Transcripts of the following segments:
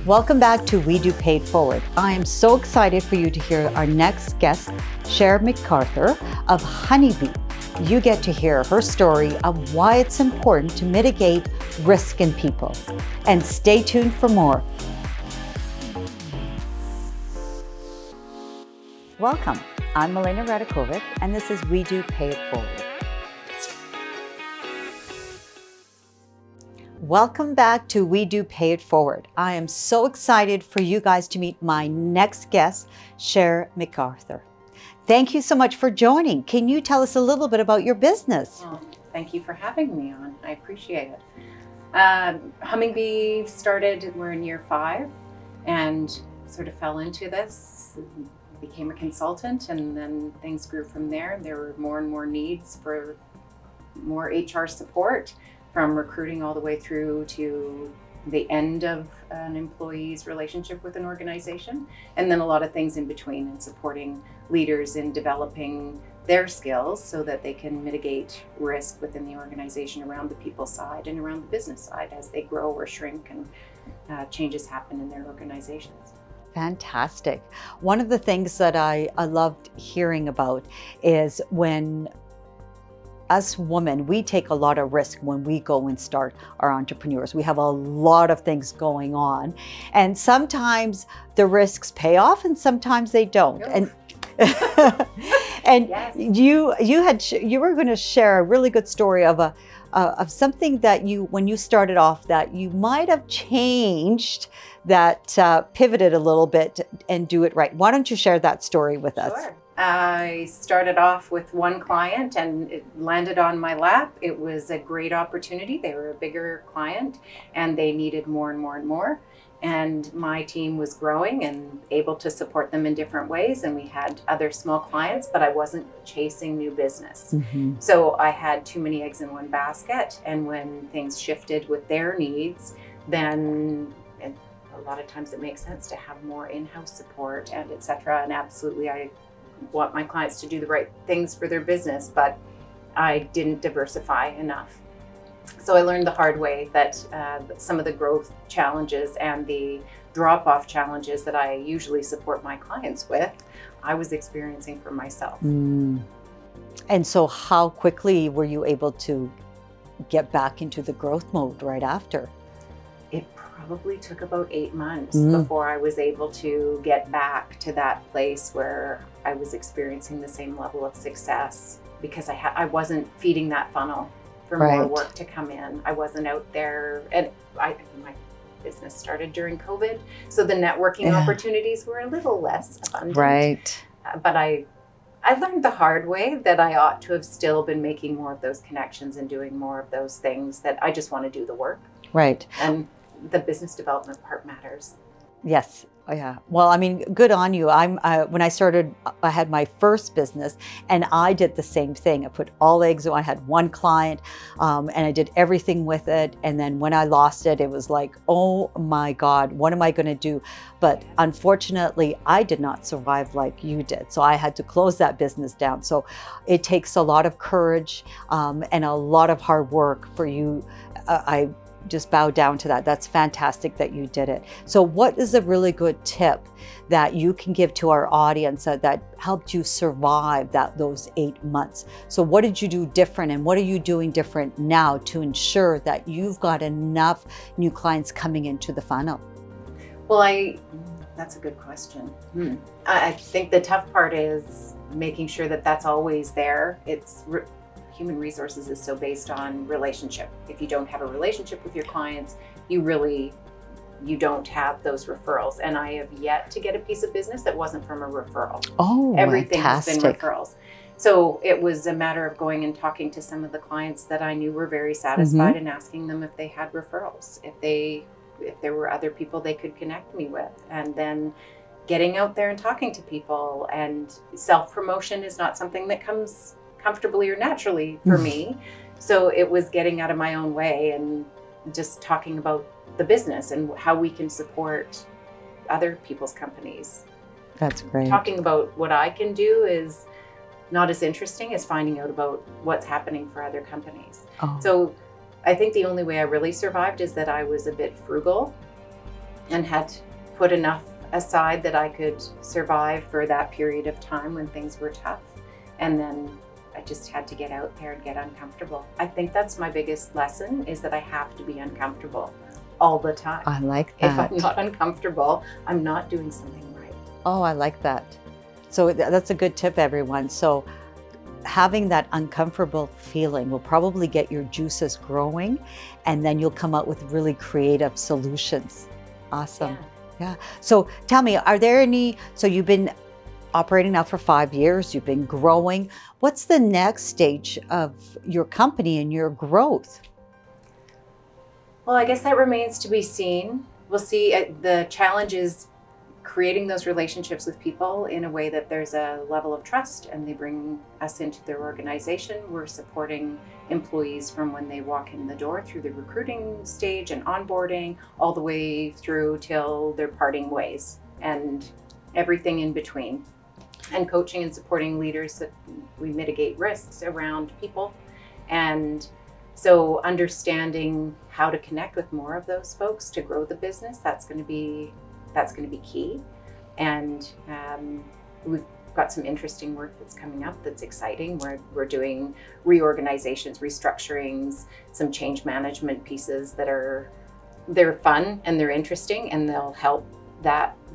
Welcome back to WEDO Pay It Forward. I am so excited for you to hear our next guest, Cher McArthur of Honeybee. You get to hear her story of why it's important to mitigate risk in people. And stay tuned for more. Welcome. I'm Milena Radakovic, and this is WEDO Pay It Forward. Welcome back to WEDO Pay It Forward. I am so excited for you guys to meet my next guest, Cher McArthur. Thank you so much for joining. Can you tell us a little bit about your business? Oh, thank you for having me on. I appreciate it. Honeybee started, we're in year 5, and sort of fell into this, became a consultant, and then things grew from there. There were more and more needs for more HR support, from recruiting all the way through to the end of an employee's relationship with an organization, and then a lot of things in between, and supporting leaders in developing their skills so that they can mitigate risk within the organization around the people side and around the business side as they grow or shrink and changes happen in their organizations. Fantastic. One of the things that I loved hearing about is when us women, we take a lot of risk when we go and start our entrepreneurs. We have a lot of things going on, and sometimes the risks pay off and sometimes they don't. And Yes. you were going to share a really good story of something that you, when you started off, that you might have changed, that pivoted a little bit and do it right. Why don't you share that story with us? Sure. I started off with one client and it landed on my lap. It was a great opportunity. They were a bigger client and they needed more and more and more. And my team was growing and able to support them in different ways. And we had other small clients, but I wasn't chasing new business. Mm-hmm. So I had too many eggs in one basket. And when things shifted with their needs, then a lot of times it makes sense to have more in-house support and et cetera. And absolutely, I want my clients to do the right things for their business, but I didn't diversify enough. So I learned the hard way that some of the growth challenges and the drop-off challenges that I usually support my clients with, I was experiencing for myself. And so how quickly were you able to get back into the growth mode right after? It probably took about 8 months before I was able to get back to that place where I was experiencing the same level of success, because I wasn't feeding that funnel for more work to come in. I wasn't out there, and my business started during COVID, so the networking opportunities were a little less abundant. Right. But I learned the hard way that I ought to have still been making more of those connections and doing more of those things, that I just want to do the work. Right. And the business development part matters. Yes. Oh, yeah. Well, I mean, good on you. When I started, I had my first business and I did the same thing. I put all eggs, I had one client and I did everything with it. And then when I lost it, it was like, oh my God, what am I going to do? But unfortunately, I did not survive like you did. So I had to close that business down. So it takes a lot of courage and a lot of hard work for you. I just bow down to that. That's fantastic that you did it. So what is a really good tip that you can give to our audience that helped you survive those 8 months? So what did you do different, and what are you doing different now to ensure that you've got enough new clients coming into the funnel? Well, that's a good question. I think the tough part is making sure that that's always there. Human resources is so based on relationship. If you don't have a relationship with your clients, you don't have those referrals. And I have yet to get a piece of business that wasn't from a referral. Oh, everything fantastic. has been referrals. So it was a matter of going and talking to some of the clients that I knew were very satisfied and asking them if they had referrals, if there were other people they could connect me with, and then getting out there and talking to people. And self-promotion is not something that comes comfortably or naturally for me. So it was getting out of my own way and just talking about the business and how we can support other people's companies. That's great. Talking about what I can do is not as interesting as finding out about what's happening for other companies. So I think the only way I really survived is that I was a bit frugal and had put enough aside that I could survive for that period of time when things were tough. And then I just had to get out there and get uncomfortable. I think that's my biggest lesson, is that I have to be uncomfortable all the time. I like that. If I'm not uncomfortable, I'm not doing something right. Oh, I like that. So that's a good tip, everyone. So having that uncomfortable feeling will probably get your juices growing, and then you'll come out with really creative solutions. Awesome. Yeah. So tell me, are there any, so you've been operating now for 5 years, you've been growing. What's the next stage of your company and your growth? Well, I guess that remains to be seen. We'll see. The challenge is creating those relationships with people in a way that there's a level of trust and they bring us into their organization. We're supporting employees from when they walk in the door through the recruiting stage and onboarding, all the way through till they're parting ways and everything in between. And coaching and supporting leaders that we mitigate risks around people. And so understanding how to connect with more of those folks to grow the business, that's going to be key. And we've got some interesting work that's coming up that's exciting. We're doing reorganizations, restructurings, some change management pieces they're fun and they're interesting, and they'll help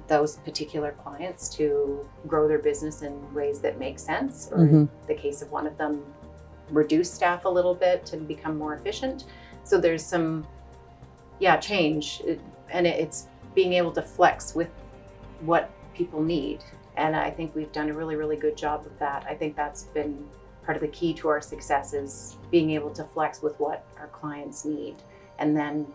those particular clients to grow their business in ways that make sense, or in the case of one of them, reduce staff a little bit to become more efficient. So there's some change, and it's being able to flex with what people need. And I think we've done a really, really good job of that. I think that's been part of the key to our success, is being able to flex with what our clients need. And then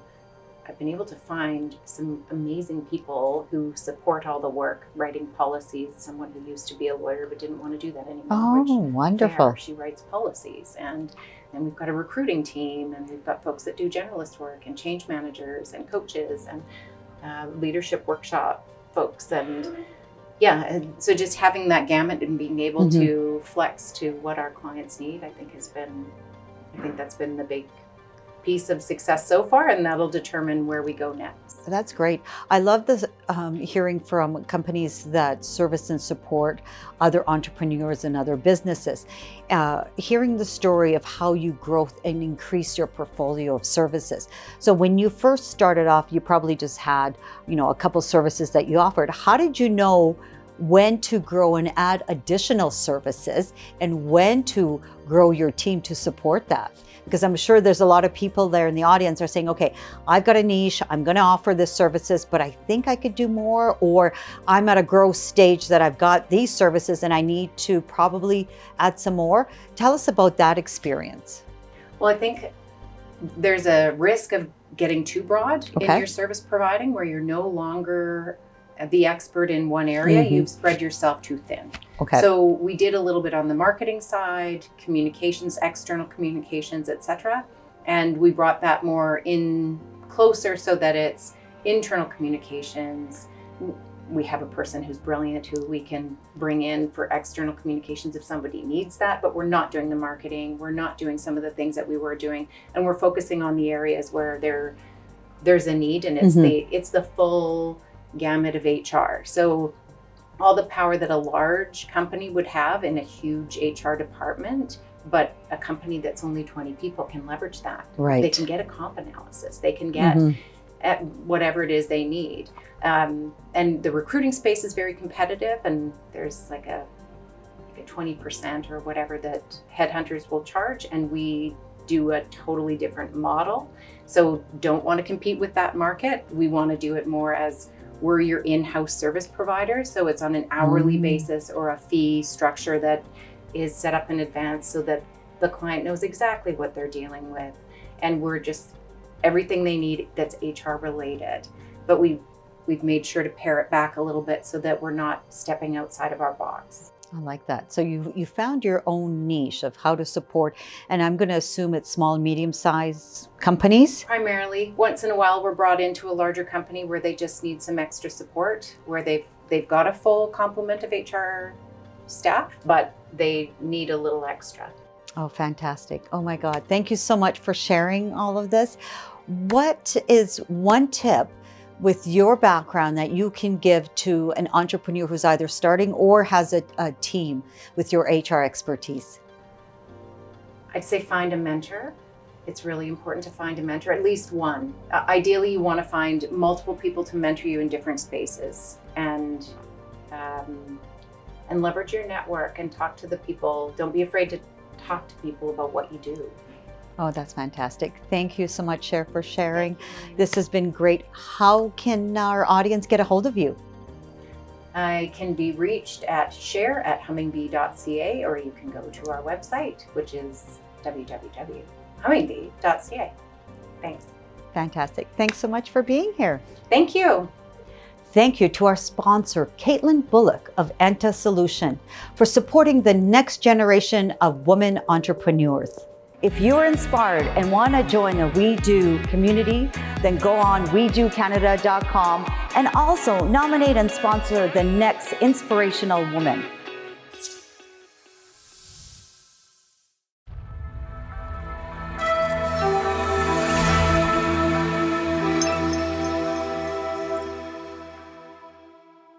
I've been able to find some amazing people who support all the work, writing policies. Someone who used to be a lawyer but didn't want to do that anymore. Oh, wonderful. She writes policies. And then we've got a recruiting team, and we've got folks that do generalist work, and change managers and coaches, and leadership workshop folks. And so just having that gamut and being able to flex to what our clients need, I think that's been the big piece of success so far, and that'll determine where we go next. That's great. I love this, hearing from companies that service and support other entrepreneurs and other businesses, hearing the story of how you grow and increase your portfolio of services. So when you first started off, you probably just had, a couple services that you offered. How did you know when to grow and add additional services, and when to grow your team to support that? Because I'm sure there's a lot of people there in the audience are saying, okay, I've got a niche, I'm going to offer this services, but I think I could do more, or I'm at a growth stage that I've got these services and I need to probably add some more. Tell us about that experience. Well, I think there's a risk of getting too broad in your service providing, where you're no longer the expert in one area. You've spread yourself too thin. Okay. So we did a little bit on the marketing side, communications, external communications, etc. And we brought that more in closer so that it's internal communications. We have a person who's brilliant who we can bring in for external communications if somebody needs that, but we're not doing the marketing. We're not doing some of the things that we were doing. And we're focusing on the areas where there's a need, and it's the full gamut of HR. So all the power that a large company would have in a huge HR department, but a company that's only 20 people can leverage that. Right. They can get a comp analysis. They can get at whatever it is they need. And the recruiting space is very competitive, and there's like a 20% or whatever that headhunters will charge, and we do a totally different model. So don't want to compete with that market. We want to do it more as we're your in-house service provider. So it's on an hourly basis or a fee structure that is set up in advance so that the client knows exactly what they're dealing with. And we're just everything they need that's HR related. But we've made sure to pare it back a little bit so that we're not stepping outside of our box. I like that. So you found your own niche of how to support, and I'm going to assume it's small and medium-sized companies? Primarily. Once in a while, we're brought into a larger company where they just need some extra support, where they've got a full complement of HR staff, but they need a little extra. Oh, fantastic. Oh my God. Thank you so much for sharing all of this. What is one tip with your background that you can give to an entrepreneur who's either starting or has a team with your HR expertise? I'd say find a mentor. It's really important to find a mentor, at least one. Ideally, you want to find multiple people to mentor you in different spaces, and leverage your network and talk to the people. Don't be afraid to talk to people about what you do. Oh, that's fantastic. Thank you so much, Cher, for sharing. This has been great. How can our audience get a hold of you? I can be reached at share@hummingbee.ca, or you can go to our website, which is www.hummingbee.ca. Thanks. Fantastic. Thanks so much for being here. Thank you. Thank you to our sponsor, Caitlin Bullock of Enta Solution, for supporting the next generation of women entrepreneurs. If you are inspired and want to join the We Do community, then go on WeDoCanada.com and also nominate and sponsor the next inspirational woman.